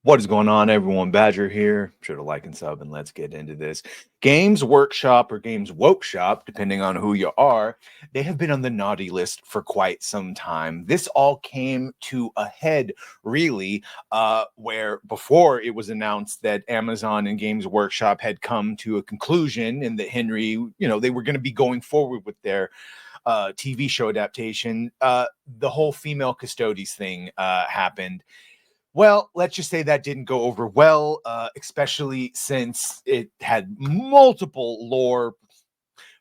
What is going on, everyone? Badger here. Sure to like and sub, and let's get into this. Games Workshop or Games Woke Shop, depending on who you are, they have been on the naughty list for quite some time. This all came to a head, really, where before it was announced that Amazon and Games Workshop had come to a conclusion and that Henry, they were going to be going forward with their TV show adaptation. The whole female custodies thing happened. Well, let's just say that didn't go over well, especially since it had multiple lore.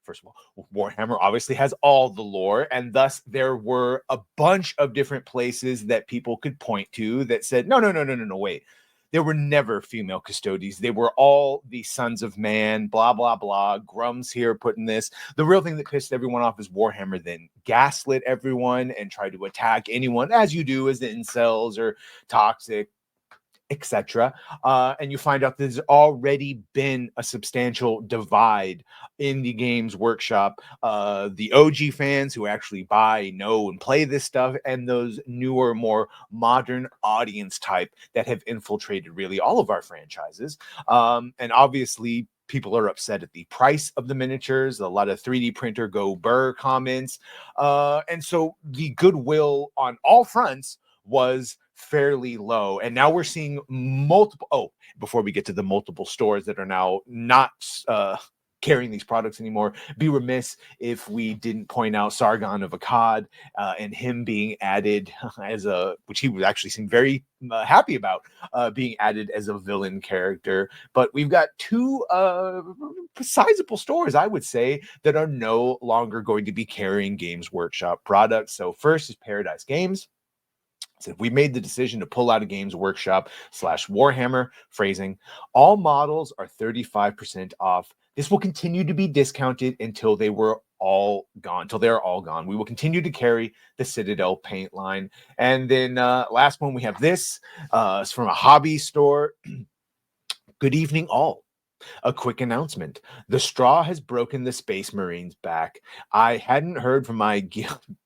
First of all, Warhammer obviously has all the lore, and thus there were a bunch of different places that people could point to that said, no, wait. There were never female custodies. They were all the sons of man, blah, blah, blah. Grum's here putting this. The real thing that pissed everyone off is Warhammer then gaslit everyone and tried to attack anyone, as you do as the incels or toxic, etc. And you find out there's already been a substantial divide in the Games Workshop. The OG fans who actually buy, know, and play this stuff, and those newer, more modern audience type that have infiltrated really all of our franchises. And obviously, people are upset at the price of the miniatures, a lot of 3D printer go burr comments. And so the goodwill on all fronts was fairly low, and now we're seeing multiple before we get to the multiple stores that are now not carrying these products anymore, be remiss if we didn't point out Sargon of Akkad and him being added as which he was actually seemed very happy about being added as a villain character. But we've got two sizable stores, I would say, that are no longer going to be carrying Games Workshop products. So first is Paradise Games. So we made the decision to pull out of Games Workshop / Warhammer. Phrasing. All models are 35% off. This will continue to be discounted until they are all gone. We will continue to carry the Citadel paint line. And then last one, we have this. It's from a hobby store. Good evening, all. A quick announcement. The straw has broken the Space Marine's back. I hadn't heard from my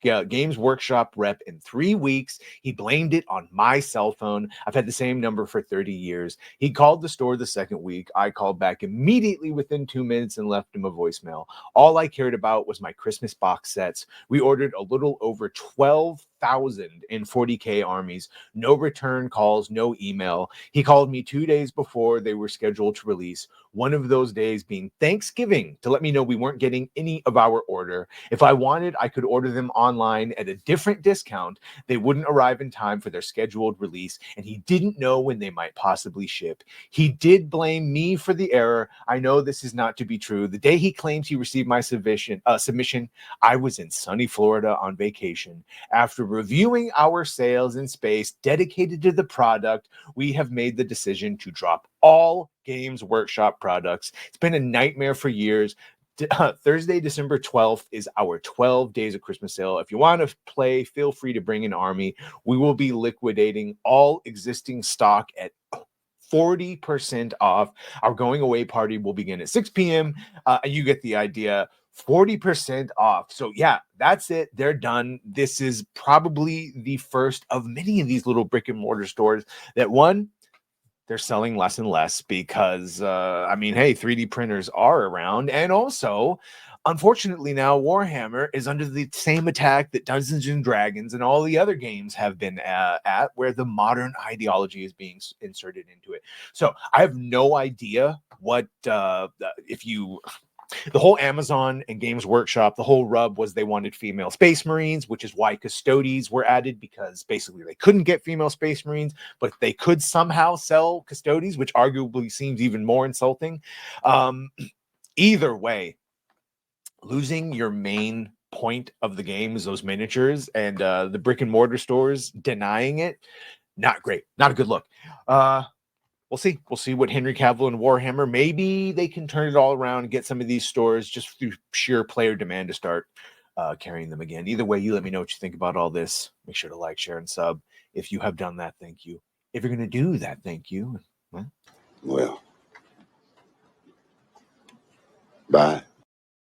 Games Workshop rep in 3 weeks. He blamed it on my cell phone. I've had the same number for 30 years. He called the store the second week. I called back immediately within 2 minutes and left him a voicemail. All I cared about was my Christmas box sets. We ordered a little over 12,000 in 40K armies. No return calls, no email. He called me 2 days before they were scheduled to release. One of those days being Thanksgiving, to let me know we weren't getting any of our order. If I wanted, I could order them online at a different discount. They wouldn't arrive in time for their scheduled release, and he didn't know when they might possibly ship. He did blame me for the error. I know this is not to be true. The day he claims he received my submission, I was in sunny Florida on vacation. After reviewing our sales in space dedicated to the product, we have made the decision to drop all Games Workshop products. It's been a nightmare for years. Thursday, December 12th is our 12 days of Christmas sale. If you want to play, feel free to bring an army. We will be liquidating all existing stock at 40% off. Our going away party will begin at 6 p.m. You get the idea. 40% off. So yeah, that's it. They're done. This is probably the first of many of these little brick and mortar stores that they're selling less and less because, hey, 3D printers are around. And also, unfortunately, now Warhammer is under the same attack that Dungeons and Dragons and all the other games have been at, where the modern ideology is being inserted into it. So I have no idea what, the whole Amazon and Games Workshop, the whole rub was they wanted female Space Marines, which is why Custodies were added, because basically they couldn't get female Space Marines, but they could somehow sell Custodies, which arguably seems even more insulting. Either way, losing your main point of the game is those miniatures, and the brick and mortar stores denying it, not great. Not a good look. We'll see. We'll see what Henry Cavill and Warhammer, maybe they can turn it all around and get some of these stores just through sheer player demand to start carrying them again. Either way, you let me know what you think about all this. Make sure to like, share, and sub. If you have done that, thank you. If you're going to do that, thank you. Well, bye.